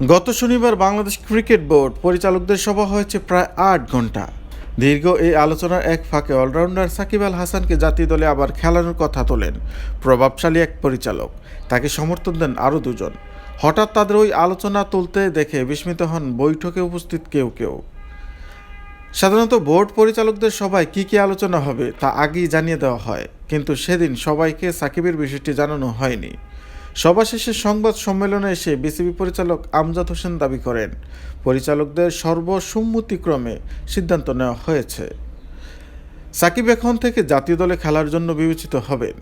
গত শনিবার Bangladesh cricket board পরিচালকদের সভা হয়েছে প্রায় ৮ ঘন্টা। দীর্ঘ এই আলোচনার এক ফাঁকে অলরাউন্ডার সাকিব আল হাসানকে জাতীয় দলে আবার খেলানোর কথা তোলেন প্রভাবশালী এক পরিচালক। তাকে সমর্থন দেন আরও দুজন। হঠাৎ তাদের ওই আলোচনা তুলতে দেখে বিস্মিত হন বৈঠকে উপস্থিত কেউ কেউ। সাধারণত বোর্ড পরিচালকদের সভায় কী আলোচনা হবে তা আগেই জানিয়ে দেওয়া হয়, কিন্তু সেদিন সবাইকে সাকিবের বিষয়টি জানানো হয়নি। সভা শেষে সংবাদ সম্মেলনে এসে বিসিবি পরিচালক আমজাদ হোসেন দাবি করেন, পরিচালকদের সর্বসম্মতিক্রমে সিদ্ধান্ত নেওয়া হয়েছে। সাকিব এখন থেকে জাতীয় দলে খেলার জন্য বিবেচিত হবেন।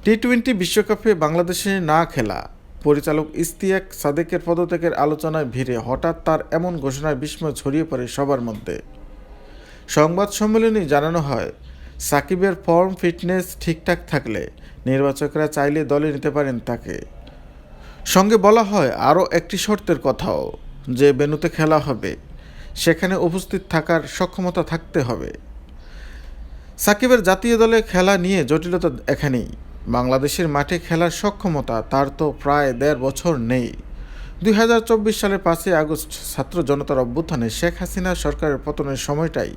টি-20 বিশ্বকাপে বাংলাদেশে না খেলা পরিচালক ইশতিয়াক সাদেকের পদত্যাগের আলোচনায় ভিড়ে হঠাৎ তার এমন ঘোষণায় বিস্ময় ছড়িয়ে পড়ে সবার মধ্যে। সংবাদ সম্মেলনে জানানো হয়, সাকিবের ফর্ম ফিটনেস ঠিকঠাক থাকলে নির্বাচকরা চাইলে দলে নিতে পারেন তাকে। সঙ্গে বলা হয় আরও একটি শর্তের কথাও, যে ভেন্যুতে খেলা হবে সেখানে উপস্থিত থাকার সক্ষমতা থাকতে হবে। সাকিবের জাতীয় দলে খেলা নিয়ে জটিলতা এখানেই। বাংলাদেশের মাঠে খেলার সক্ষমতা তার তো প্রায় ১.৫ বছর নেই। ২০২৪ সালের ৫ই আগস্ট ছাত্র জনতার অভ্যুত্থানে শেখ হাসিনা সরকারের পতনের সময়টাই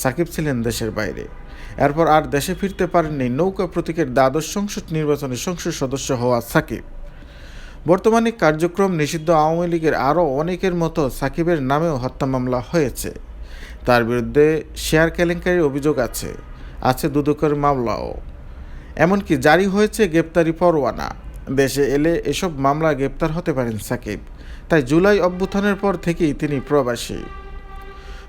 সাকিব ছিলেন দেশের বাইরে। এরপর আর দেশে ফিরতে পারেননি নৌকা প্রতীকের দ্বাদশ সংসদ নির্বাচনে সংসদ সদস্য হওয়া সাকিব। বর্তমানে কার্যক্রম নিষিদ্ধ আওয়ামী লীগের আরও অনেকের মতো সাকিবের নামেও হত্যা মামলা হয়েছে। তার বিরুদ্ধে শেয়ার কেলেঙ্কারির অভিযোগ আছে দুদকের মামলাও। এমনকি জারি হয়েছে গ্রেপ্তারি পরোয়ানা। দেশে এলে এসব মামলা গ্রেপ্তার হতে পারেন সাকিব। তাই জুলাই অভ্যুত্থানের পর থেকেই তিনি প্রবাসী।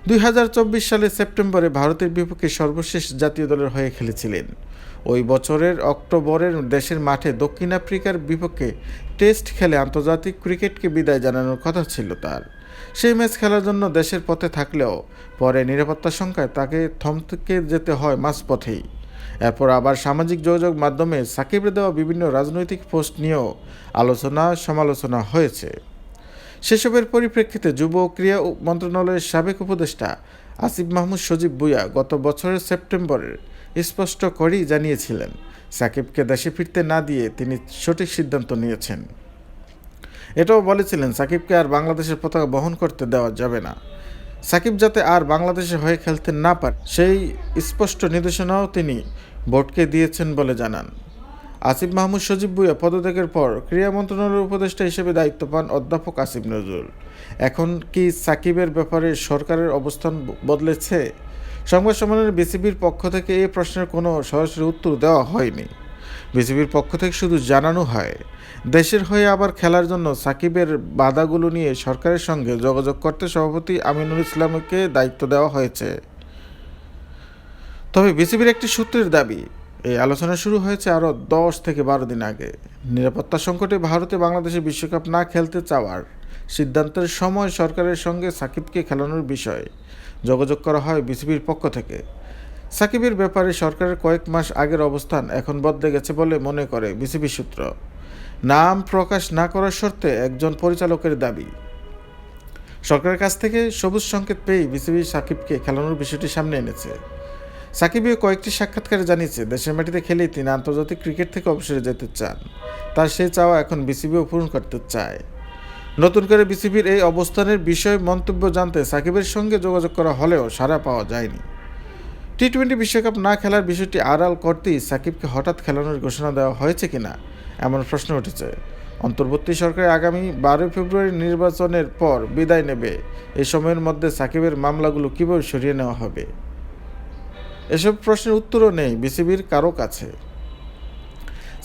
২০২৪ সালের সেপ্টেম্বরে ভারতের বিপক্ষে সর্বশেষ জাতীয় দলের হয়ে খেলেছিলেন। ওই বছরের অক্টোবরের দেশের মাঠে দক্ষিণ আফ্রিকার বিপক্ষে টেস্ট খেলে আন্তর্জাতিক ক্রিকেটকে বিদায় জানানোর কথা ছিল তার। সেই ম্যাচ খেলার জন্য দেশের পথে থাকলেও পরে নিরাপত্তা সংখ্যায় তাকে থমকে যেতে হয় মাঝপথেই। এরপর আবার সামাজিক যোগাযোগ মাধ্যমে সাকিবের দেওয়া বিভিন্ন রাজনৈতিক পোস্ট নিয়েও আলোচনা সমালোচনা হয়েছে। সেসবের পরিপ্রেক্ষিতে যুব ও ক্রীড়া মন্ত্রণালয়ের সাবেক উপদেষ্টা আসিফ মাহমুদ সজীব ভুঁইয়া গত বছরের সেপ্টেম্বরের স্পষ্ট করেই জানিয়েছিলেন, সাকিবকে দেশে ফিরতে না দিয়ে তিনি সঠিক সিদ্ধান্ত নিয়েছেন। এটাও বলেছিলেন, সাকিবকে আর বাংলাদেশের পতাকা বহন করতে দেওয়া যাবে না। সাকিব যাতে আর বাংলাদেশে হয়ে খেলতে না পারে সেই স্পষ্ট নির্দেশনাও তিনি বোর্ডকে দিয়েছেন বলে জানান। আসিফ মাহমুদ সজীব ভুঁইয়া পদত্যাগের পর ক্রীড়া মন্ত্রণালয়ের উপদেষ্টা হিসেবে দায়িত্ব পান অধ্যাপক আসিফ নজরুল। এখন কি সাকিবের ব্যাপারে সরকারের অবস্থান বদলেছে? সংবাদ সম্মেলনে বিসিবির পক্ষ থেকে এই প্রশ্নের কোনো সরাসরি উত্তর দেওয়া হয়নি। বিসিবির পক্ষ থেকে শুধু জানানো হয়, দেশের হয়ে আবার খেলার জন্য সাকিবের বাধাগুলো নিয়ে সরকারের সঙ্গে যোগাযোগ করতে সভাপতি আমিনুল ইসলামকে দায়িত্ব দেওয়া হয়েছে। তবে বিসিবির একটি সূত্রের দাবি, এই আলোচনা শুরু হয়েছে আরও ১০ থেকে ১২ দিন আগে। নিরাপত্তা সংকটে ভারতে বাংলাদেশে বিশ্বকাপ না খেলতে চাওয়ার সিদ্ধান্তের সময় সরকারের সঙ্গে সাকিবকে খেলানোর বিষয়ে যোগাযোগ করা হয় বিসিবির পক্ষ থেকে। সাকিবের ব্যাপারে সরকারের কয়েক মাস আগের অবস্থান এখন বদলে গেছে বলে মনে করে বিসিবি সূত্র। নাম প্রকাশ না করার শর্তে একজন পরিচালকের দাবি, সরকারের কাছ থেকে সবুজ সংকেত পেয়েই বিসিবি সাকিবকে খেলানোর বিষয়টি সামনে এনেছে। সাকিবীয় কয়েকটি সাক্ষাৎকারে জানিয়েছে, দেশের মাটিতে খেলেই তিনি আন্তর্জাতিক ক্রিকেট থেকে অবসরে যেতে চান। তার সেই চাওয়া এখন বিসিবিও পূরণ করতে চায়। নতুন করে বিসিবির এই অবস্থানের বিষয়ে মন্তব্য জানতে সাকিবের সঙ্গে যোগাযোগ করা হলেও সাড়া পাওয়া যায়নি। টি-20 বিশ্বকাপ না খেলার বিষয়টি আড়াল করতেই সাকিবকে হঠাৎ খেলানোর ঘোষণা দেওয়া হয়েছে কিনা এমন প্রশ্ন উঠেছে। অন্তর্বর্তী সরকার আগামী ১২ ফেব্রুয়ারি নির্বাচনের পর বিদায় নেবে। এই সময়ের মধ্যে সাকিবের মামলাগুলো কীভাবে সরিয়ে নেওয়া হবে, এসব প্রশ্নের উত্তরও নেই বিসিবির কারো কাছে।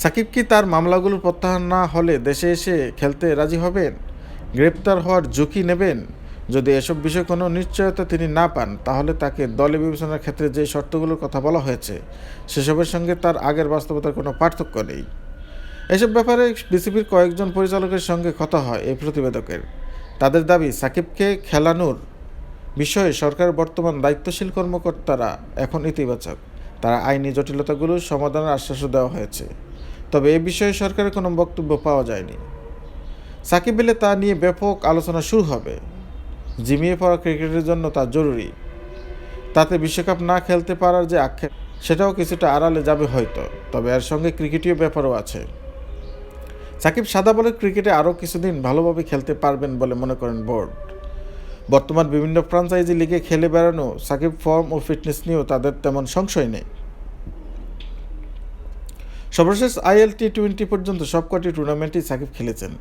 সাকিব কি তার মামলাগুলো প্রত্যাহার না হলে দেশে এসে খেলতে রাজি হবেন? গ্রেপ্তার হওয়ার ঝুঁকি নেবেন? যদি এসব বিষয়ে কোনো নিশ্চয়তা তিনি না পান, তাহলে তাকে দলে বিবেচনার ক্ষেত্রে যে শর্তগুলোর কথা বলা হয়েছে সেসবের সঙ্গে তার আগের বাস্তবতার কোনো পার্থক্য নেই। এসব ব্যাপারে বিসিবির কয়েকজন পরিচালকের সঙ্গে কথা হয় এই প্রতিবেদকের। তাদের দাবি, সাকিবকে খেলানোর বিষয়ে সরকারের বর্তমান দায়িত্বশীল কর্মকর্তারা এখন ইতিবাচক। তারা আইনি জটিলতাগুলোর সমাধানের আশ্বাসও দেওয়া হয়েছে। তবে এ বিষয়ে সরকারের কোনো বক্তব্য পাওয়া যায়নি। সাকিব এলে তা নিয়ে ব্যাপক আলোচনা শুরু হবে। জিমিয়ে পড়া ক্রিকেটের জন্য তা জরুরি। তাতে বিশ্বকাপ না খেলতে পারার যে আক্ষেপ, সেটাও কিছুটা আড়ালে যাবে হয়তো। তবে এর সঙ্গে ক্রিকেটীয় ব্যাপারও আছে। সাকিব সাদা বলের ক্রিকেটে আরও কিছুদিন ভালোভাবে খেলতে পারবেন বলে মনে করেন বোর্ড। বর্তমান বিভিন্ন ফ্র্যাঞ্চাইজি লিগে খেলে বেড়ানো সাকিব ফর্ম ও ফিটনেস নিয়েও তাদের তেমন সংশয় নেই। সর্বশেষ আইএল টি-20 পর্যন্ত সবকটি টুর্নামেন্টেই সাকিব খেলেছেন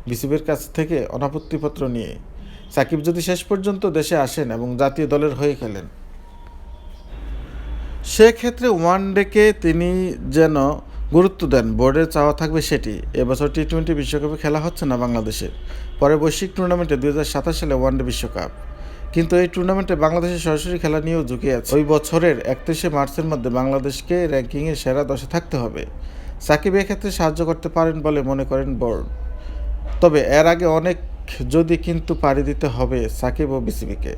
বিসিবির কাছ থেকে অনাপত্তিপত্র নিয়ে। সাকিব যদি শেষ পর্যন্ত দেশে আসেন এবং জাতীয় দলের হয়ে খেলেন, সেক্ষেত্রে ওয়ানডেকে তিনি যেন গুরুত্ব দেন, বোর্ডের চাওয়া থাকবে সেটি। এবছর টি-20 বিশ্বকাপে খেলা হচ্ছে না বাংলাদেশে, পরে বৈশ্বিক টুর্নামেন্টে 2027 সালে ওয়ানডে বিশ্বকাপ। কিন্তু এই টুর্নামেন্টে বাংলাদেশের সরাসরি খেলা নিয়েও ঝুঁকি আছে। ওই বছরের 31 মার্চের মধ্যে বাংলাদেশকে র্যাঙ্কিংয়ে সেরা 10-এ থাকতে হবে। সাকিব এক্ষেত্রে সাহায্য করতে পারেন বলে মনে করেন বোর্ড। তবে এর আগে অনেক যদি কিন্তু পাড়ি দিতে হবে সাকিব ও বিসিবিকে।